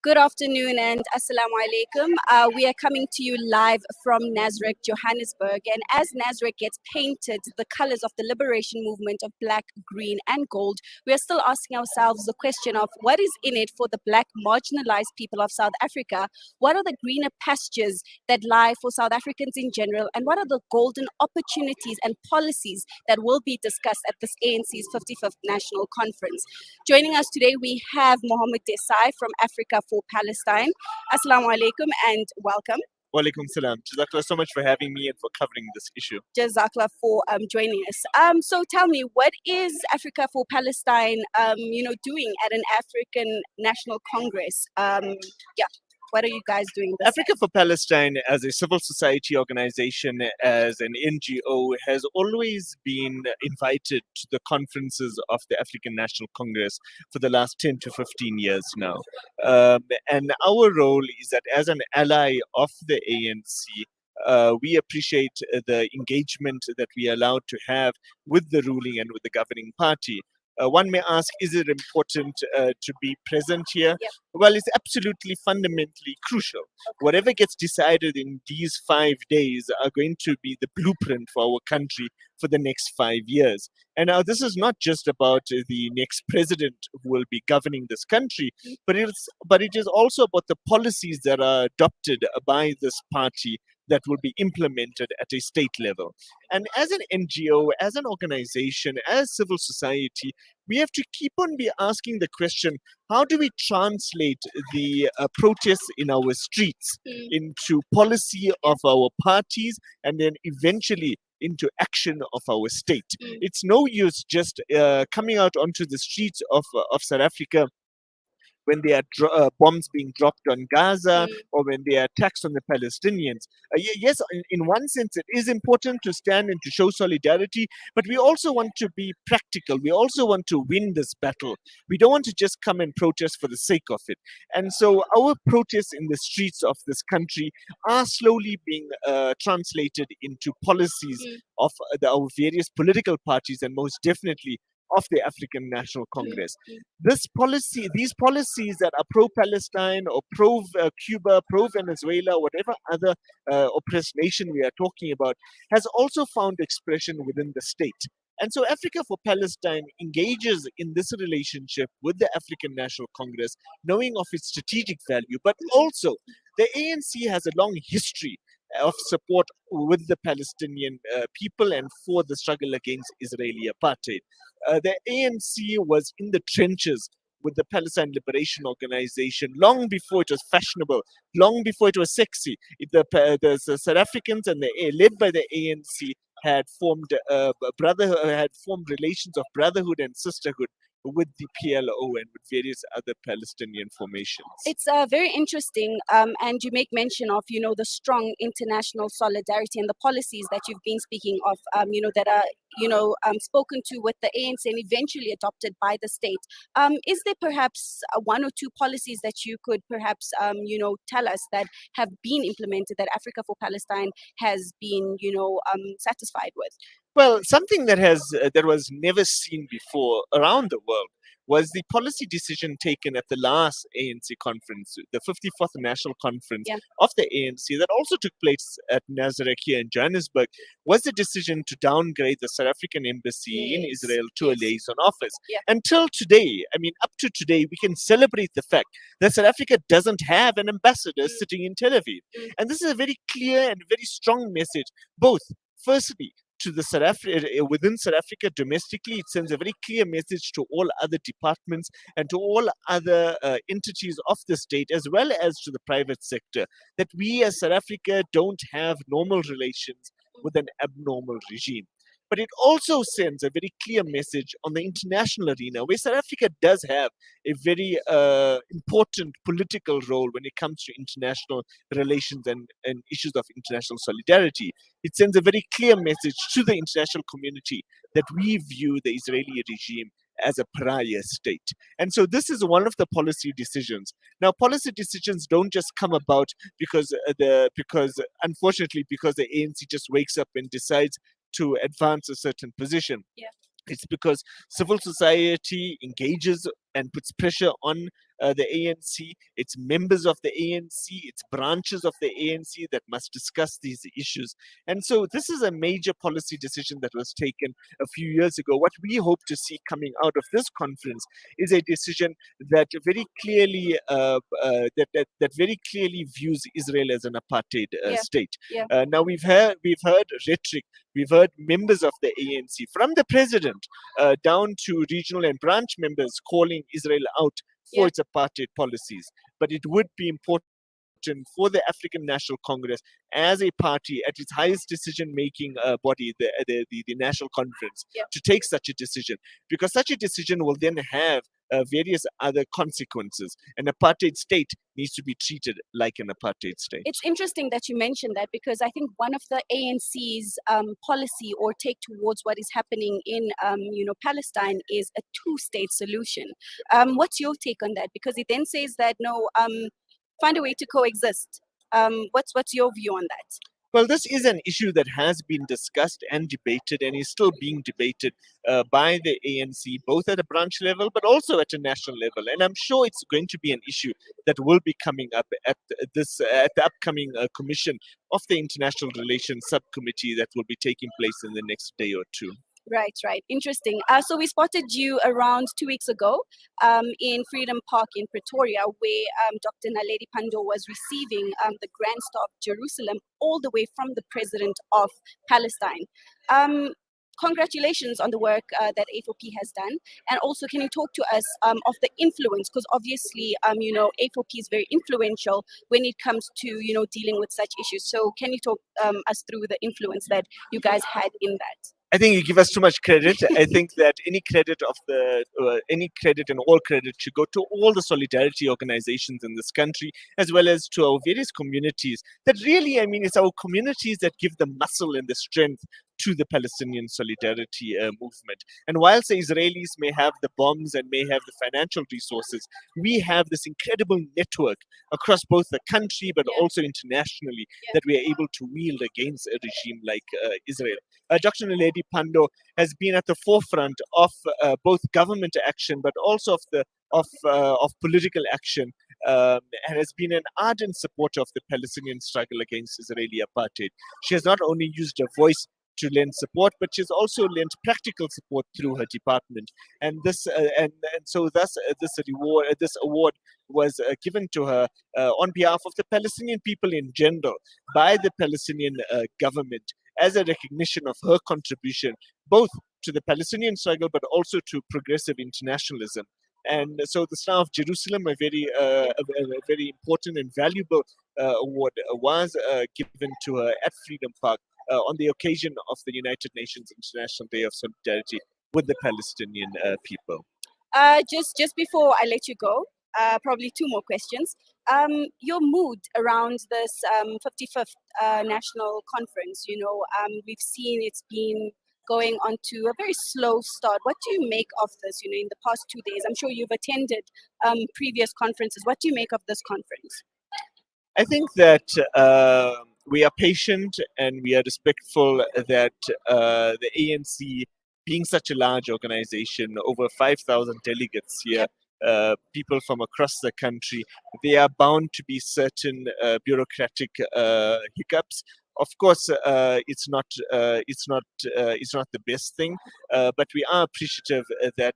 Good afternoon and assalamu alaikum. We are coming to you live from Nasrec, Johannesburg. And as Nasrec gets painted the colors of the liberation movement of black, green, and gold, we are still asking ourselves the question of what is in it for the black marginalized people of South Africa? What are the greener pastures that lie for South Africans in general? And what are the golden opportunities and policies that will be discussed at this ANC's 55th National Conference? Joining us today, we have Muhammed Desai from Africa for Palestine. Assalamu alaikum and welcome. Walaikum salam. Jazakallah so much for having me and for covering this issue. Jazakallah for joining us. So tell me, what is Africa for Palestine, doing at an African National Congress? What are you guys doing this Africa for Palestine, as a civil society organization, as an NGO, has always been invited to the conferences of the African National Congress for the last 10 to 15 years now. And our role is that as an ally of the ANC, we appreciate the engagement that we are allowed to have with the ruling and with the governing party. One may ask, is it important to be present here? Yep. Well, it's absolutely fundamentally crucial. Okay. Whatever gets decided in these 5 days are going to be the blueprint for our country for the next 5 years. And now this is not just about the next president who will be governing this country, but it is also about the policies that are adopted by this party that will be implemented at a state level. And as an NGO, as an organization, as civil society, we have to keep on be asking the question, how do we translate the protests in our streets into policy of our parties and then eventually into action of our state? It's no use just coming out onto the streets of South Africa when there are bombs being dropped on Gaza or when there are attacks on the Palestinians. Yes, in one sense, it is important to stand and to show solidarity, but we also want to be practical. We also want to win this battle. We don't want to just come and protest for the sake of it. And so our protests in the streets of this country are slowly being translated into policies of our various political parties and most definitely of the African National Congress. These policies that are pro-Palestine or pro-Cuba, pro-Venezuela, whatever other oppressed nation we are talking about, has also found expression within the state. And so Africa for Palestine engages in this relationship with the African National Congress, knowing of its strategic value, but also the ANC has a long history of support with the Palestinian people and for the struggle against Israeli apartheid. The ANC was in the trenches with the Palestine Liberation Organization long before it was fashionable, long before it was sexy. The South Africans and led by the ANC had formed relations of brotherhood and sisterhood with the PLO and with various other Palestinian formations. It's very interesting, and you make mention of, the strong international solidarity and the policies that you've been speaking of, that are, spoken to with the ANC and eventually adopted by the state. Is there perhaps one or two policies that you could perhaps, tell us that have been implemented that Africa for Palestine has been, satisfied with? Well, something that was never seen before around the world was the policy decision taken at the last ANC conference, the 54th National Conference of the ANC, that also took place at Nasrec here in Johannesburg, was the decision to downgrade the South African embassy in Israel to a liaison office. Until today, up to today, we can celebrate the fact that South Africa doesn't have an ambassador sitting in Tel Aviv. And this is a very clear and very strong message, both, firstly, to the within South Africa domestically. It sends a very clear message to all other departments and to all other entities of the state, as well as to the private sector, that we as South Africa don't have normal relations with an abnormal regime. But it also sends a very clear message on the international arena, where South Africa does have a very important political role when it comes to international relations and issues of international solidarity. It sends a very clear message to the international community that we view the Israeli regime as a pariah state. And so this is one of the policy decisions. Now, policy decisions don't just come about because unfortunately the ANC just wakes up and decides to advance a certain position. It's because civil society engages and puts pressure on the ANC, its members of the ANC, its branches of the ANC that must discuss these issues. And so this is a major policy decision that was taken a few years ago. What we hope to see coming out of this conference is a decision that very clearly that very clearly views Israel as an apartheid Yeah. state. Yeah. Now we've heard rhetoric, we've heard members of the ANC, from the president down to regional and branch members, calling Israel out for Yeah. its apartheid policies. But it would be important for the African National Congress as a party at its highest decision-making body, the National Conference, Yeah. to take such a decision, because such a decision will then have various other consequences. An apartheid state needs to be treated like an apartheid state. It's interesting that you mentioned that, because I think one of the ANC's policy or take towards what is happening in Palestine is a two-state solution. What's your take on that? Because it then says that no, find a way to coexist. What's your view on that? Well, this is an issue that has been discussed and debated and is still being debated by the ANC, both at a branch level but also at a national level. And I'm sure it's going to be an issue that will be coming up at the upcoming commission of the International Relations Subcommittee that will be taking place in the next day or two. Right. Interesting. So we spotted you around 2 weeks ago in Freedom Park in Pretoria, where Dr. Naledi Pandor was receiving the Grand Star of Jerusalem, all the way from the president of Palestine. Congratulations on the work that A4P has done. And also, can you talk to us of the influence? Because obviously, A4P is very influential when it comes to, dealing with such issues. So can you talk us through the influence that you guys had in that? I think you give us too much credit. I think that any credit and all credit should go to all the solidarity organizations in this country, as well as to our various communities. That really, it's our communities that give the muscle and the strength to the Palestinian solidarity movement. And whilst the Israelis may have the bombs and may have the financial resources, we have this incredible network across both the country but also internationally that we are able to wield against a regime like Israel. Dr. Naledi Pandor has been at the forefront of both government action, but also of political action, and has been an ardent supporter of the Palestinian struggle against Israeli apartheid. She has not only used her voice to lend support, but she's also lent practical support through her department. And this this award was given to her on behalf of the Palestinian people in general by the Palestinian government, as a recognition of her contribution both to the Palestinian struggle but also to progressive internationalism. And so the Star of Jerusalem, a very important and valuable award, was given to her at Freedom Park on the occasion of the United Nations International Day of Solidarity with the Palestinian people. Just before I let you go, probably two more questions. Your mood around this 55th national conference, we've seen it's been going on to a very slow start. What do you make of this, in the past 2 days? I'm sure you've attended previous conferences. What do you make of this conference? I think that we are patient and we are respectful that the ANC, being such a large organization, over 5,000 delegates here, people from across the country, they are bound to be certain bureaucratic hiccups. Of course, it's not the best thing, but we are appreciative that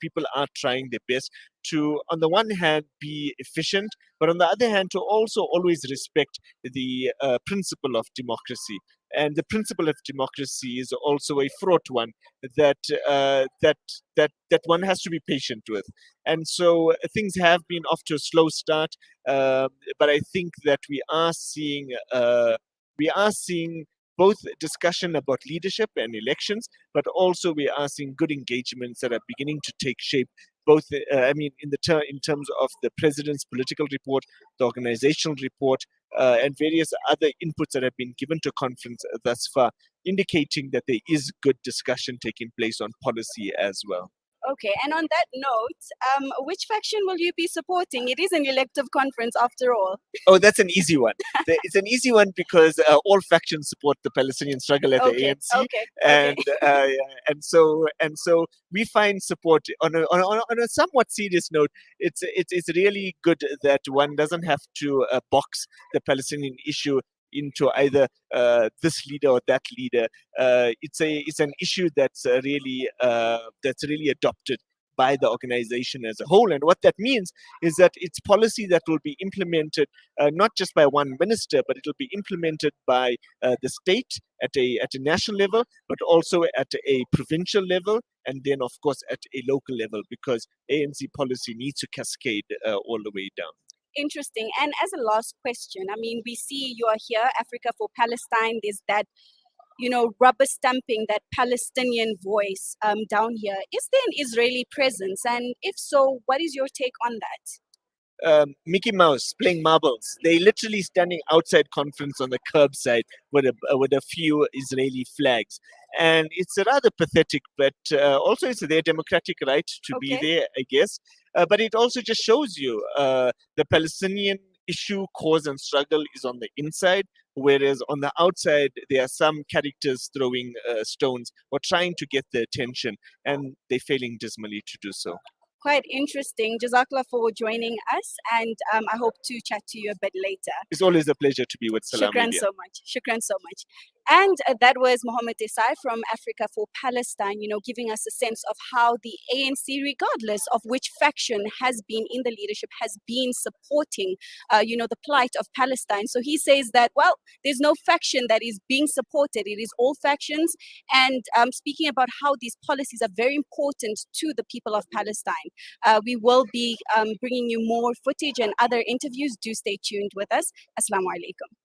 people are trying their best to, on the one hand, be efficient, but on the other hand, to also always respect the principle of democracy. And the principle of democracy is also a fraught one that one has to be patient with. And so things have been off to a slow start, but I think that we are seeing both discussion about leadership and elections, but also we are seeing good engagements that are beginning to take shape. Both, in terms of the president's political report, the organizational report, and various other inputs that have been given to conference thus far, indicating that there is good discussion taking place on policy as well. Okay, and on that note, which faction will you be supporting? It is an elective conference after all. Oh, that's an easy one. It's an easy one because all factions support the Palestinian struggle at the Okay, ANC, okay, okay. and and so we find support on a somewhat serious note. It's really good that one doesn't have to box the Palestinian issue into either this leader or that leader. It's an issue that's really adopted by the organization as a whole, and what that means is that it's policy that will be implemented not just by one minister, but it will be implemented by the state at a national level, but also at a provincial level, and then of course at a local level, because ANC policy needs to cascade all the way down. Interesting. And as a last question, I mean, we see you are here, Africa for Palestine. There's that, rubber stamping that Palestinian voice down here. Is there an Israeli presence? And if so, what is your take on that? Mickey Mouse playing marbles. They literally standing outside conference on the curbside with a few Israeli flags, and it's rather pathetic. But also, it's their democratic right to be Okay. there, I guess. But it also just shows you the Palestinian issue, cause, and struggle is on the inside, whereas on the outside there are some characters throwing stones or trying to get the attention, and they're failing dismally to do so. Quite interesting. Jazakallah for joining us, and I hope to chat to you a bit later. It's always a pleasure to be with Salam Shukran Media. so much. Shukran so much. And that was Muhammed Desai from Africa for Palestine, giving us a sense of how the ANC, regardless of which faction has been in the leadership, has been supporting, the plight of Palestine. So he says that, well, there's no faction that is being supported. It is all factions. And speaking about how these policies are very important to the people of Palestine. We will be bringing you more footage and other interviews. Do stay tuned with us. Assalamu alaikum.